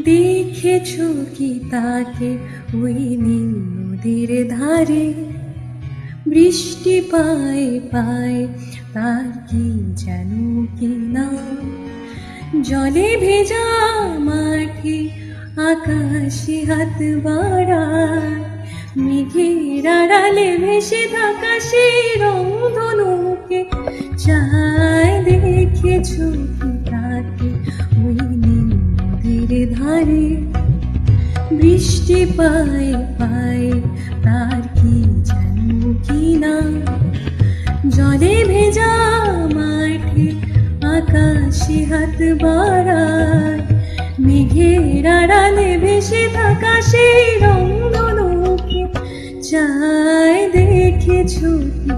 দেখেছো কি তাকে ওই নীল নদীর ধারে? বৃষ্টি পায়ে পায়ে তার কি যেন কি নাম। জলে ভেজা মাঠে আকাশে হাত বাড়ায়, মেঘের আড়ালে ভেসে থাকা সেই রংধনুকে চায়। দেখেছো কি তাকে ওই নীল নদীর ধারে? বৃষ্টি পায়ে পায়ে তার কি যেন কি নাম। জলে ভেজা মাঠে আকাশে হাত বাড়ায়, মেঘের আড়ালে ভেসে থাকা সেই রংধনুকে চায়। দেখেছো কি